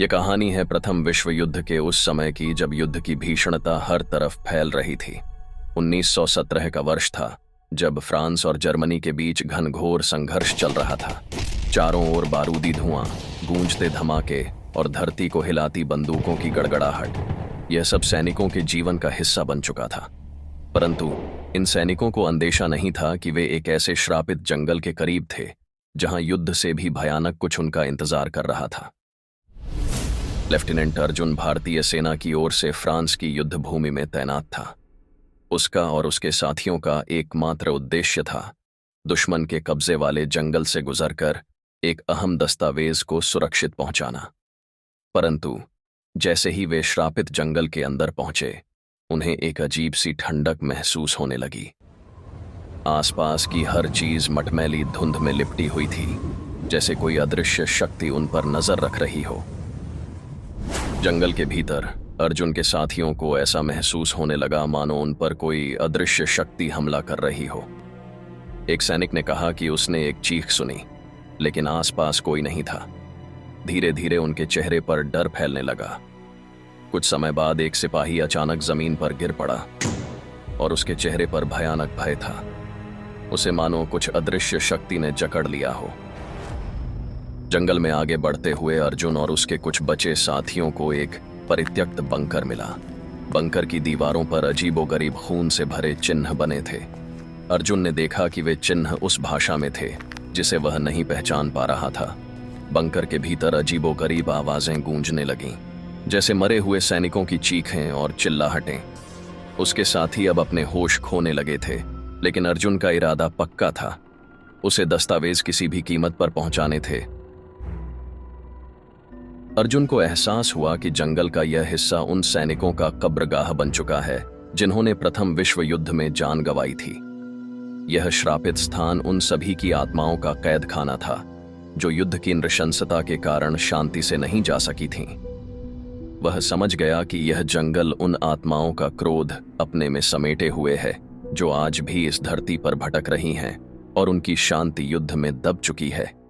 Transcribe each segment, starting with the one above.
ये कहानी है प्रथम विश्व युद्ध के उस समय की जब युद्ध की भीषणता हर तरफ फैल रही थी। 1917 का वर्ष था जब फ्रांस और जर्मनी के बीच घनघोर संघर्ष चल रहा था। चारों ओर बारूदी धुआं, गूंजते धमाके और धरती को हिलाती बंदूकों की गड़गड़ाहट, यह सब सैनिकों के जीवन का हिस्सा बन चुका था। परंतु इन सैनिकों को अंदेशा नहीं था कि वे एक ऐसे श्रापित जंगल के करीब थे जहां युद्ध से भी भयानक कुछ उनका इंतजार कर रहा था। लेफ्टिनेंट अर्जुन भारतीय सेना की ओर से फ्रांस की युद्ध भूमि में तैनात था। उसका और उसके साथियों का एकमात्र उद्देश्य था दुश्मन के कब्जे वाले जंगल से गुजरकर एक अहम दस्तावेज को सुरक्षित पहुंचाना। परंतु जैसे ही वे श्रापित जंगल के अंदर पहुंचे, उन्हें एक अजीब सी ठंडक महसूस होने लगी। आसपास की हर चीज मटमैली धुंध में लिपटी हुई थी, जैसे कोई अदृश्य शक्ति उन पर नजर रख रही हो। जंगल के भीतर अर्जुन के साथियों को ऐसा महसूस होने लगा मानो उन पर कोई अदृश्य शक्ति हमला कर रही हो। एक सैनिक ने कहा कि उसने एक चीख सुनी, लेकिन आसपास कोई नहीं था। धीरे धीरे उनके चेहरे पर डर फैलने लगा। कुछ समय बाद एक सिपाही अचानक जमीन पर गिर पड़ा और उसके चेहरे पर भयानक भय था। उसे मानो कुछ अदृश्य शक्ति ने जकड़ लिया हो। जंगल में आगे बढ़ते हुए अर्जुन और उसके कुछ बचे साथियों को एक परित्यक्त बंकर मिला। बंकर की दीवारों पर अजीबोगरीब खून से भरे चिन्ह बने थे। अर्जुन ने देखा कि वे चिन्ह उस भाषा में थे जिसे वह नहीं पहचान पा रहा था। बंकर के भीतर अजीबोगरीब आवाजें गूंजने लगीं, जैसे मरे हुए सैनिकों की चीखें और चिल्लाहटें। उसके साथी अब अपने होश खोने लगे थे, लेकिन अर्जुन का इरादा पक्का था। उसे दस्तावेज किसी भी कीमत पर पहुंचाने थे। अर्जुन को एहसास हुआ कि जंगल का यह हिस्सा उन सैनिकों का कब्रगाह बन चुका है जिन्होंने प्रथम विश्व युद्ध में जान गंवाई थी। यह श्रापित स्थान उन सभी की आत्माओं का कैद खाना था जो युद्ध की नृशंसता के कारण शांति से नहीं जा सकी थीं। वह समझ गया कि यह जंगल उन आत्माओं का क्रोध अपने में समेटे हुए है जो आज भी इस धरती पर भटक रही हैं और उनकी शांति युद्ध में दब चुकी है।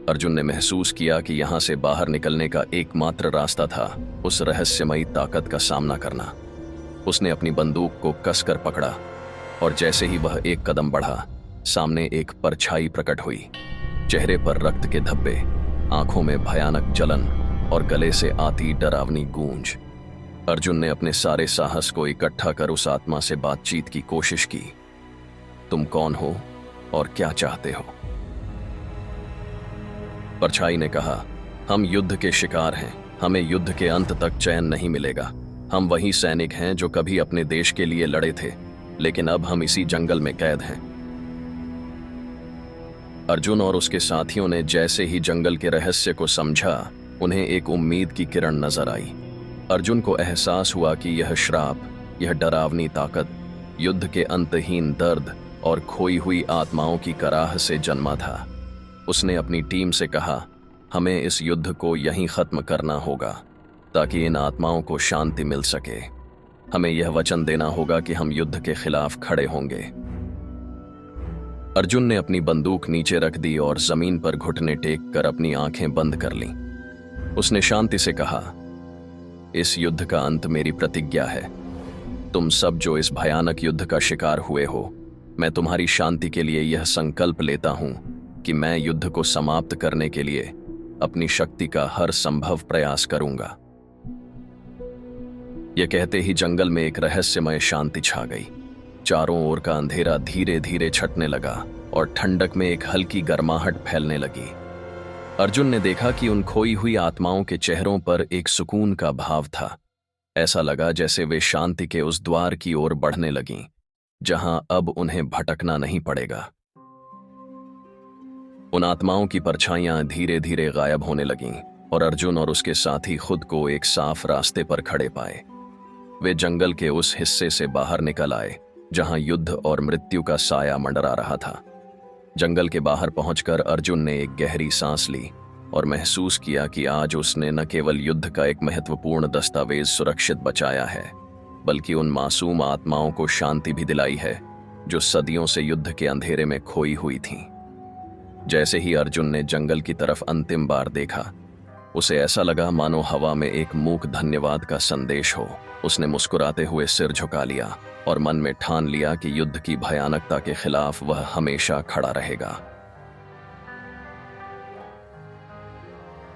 अर्जुन ने महसूस किया कि यहां से बाहर निकलने का एकमात्र रास्ता था उस रहस्यमयी ताकत का सामना करना। उसने अपनी बंदूक को कसकर पकड़ा और जैसे ही वह एक कदम बढ़ा, सामने एक परछाई प्रकट हुई। चेहरे पर रक्त के धब्बे, आंखों में भयानक जलन और गले से आती डरावनी गूंज। अर्जुन ने अपने सारे साहस को इकट्ठा कर उस आत्मा से बातचीत की कोशिश की। तुम कौन हो और क्या चाहते हो? परछाई ने कहा, हम युद्ध के शिकार हैं। हमें युद्ध के अंत तक चैन नहीं मिलेगा। हम वही सैनिक हैं जो कभी अपने देश के लिए लड़े थे, लेकिन अब हम इसी जंगल में कैद हैं। अर्जुन और उसके साथियों ने जैसे ही जंगल के रहस्य को समझा, उन्हें एक उम्मीद की किरण नजर आई। अर्जुन को एहसास हुआ कि यह श्राप, यह डरावनी ताकत युद्ध के अंतहीन दर्द और खोई हुई आत्माओं की कराह से जन्मा था। उसने अपनी टीम से कहा, हमें इस युद्ध को यहीं खत्म करना होगा ताकि इन आत्माओं को शांति मिल सके। हमें यह वचन देना होगा कि हम युद्ध के खिलाफ खड़े होंगे। अर्जुन ने अपनी बंदूक नीचे रख दी और जमीन पर घुटने टेक कर अपनी आंखें बंद कर लीं। उसने शांति से कहा, इस युद्ध का अंत मेरी प्रतिज्ञा है। तुम सब जो इस भयानक युद्ध का शिकार हुए हो, मैं तुम्हारी शांति के लिए यह संकल्प लेता हूं कि मैं युद्ध को समाप्त करने के लिए अपनी शक्ति का हर संभव प्रयास करूंगा। यह कहते ही जंगल में एक रहस्यमय शांति छा गई। चारों ओर का अंधेरा धीरे धीरे छटने लगा और ठंडक में एक हल्की गर्माहट फैलने लगी। अर्जुन ने देखा कि उन खोई हुई आत्माओं के चेहरों पर एक सुकून का भाव था। ऐसा लगा जैसे वे शांति के उस द्वार की ओर बढ़ने लगीं, जहां अब उन्हें भटकना नहीं पड़ेगा। उन आत्माओं की परछाइयां धीरे धीरे गायब होने लगीं और अर्जुन और उसके साथी खुद को एक साफ रास्ते पर खड़े पाए। वे जंगल के उस हिस्से से बाहर निकल आए जहां युद्ध और मृत्यु का साया मंडरा रहा था। जंगल के बाहर पहुंचकर अर्जुन ने एक गहरी सांस ली और महसूस किया कि आज उसने न केवल युद्ध का एक महत्वपूर्ण दस्तावेज सुरक्षित बचाया है, बल्कि उन मासूम आत्माओं को शांति भी दिलाई है जो सदियों से युद्ध के अंधेरे में खोई हुई थीं। जैसे ही अर्जुन ने जंगल की तरफ अंतिम बार देखा, उसे ऐसा लगा मानो हवा में एक मूक धन्यवाद का संदेश हो। उसने मुस्कुराते हुए सिर झुका लिया और मन में ठान लिया कि युद्ध की भयानकता के खिलाफ वह हमेशा खड़ा रहेगा।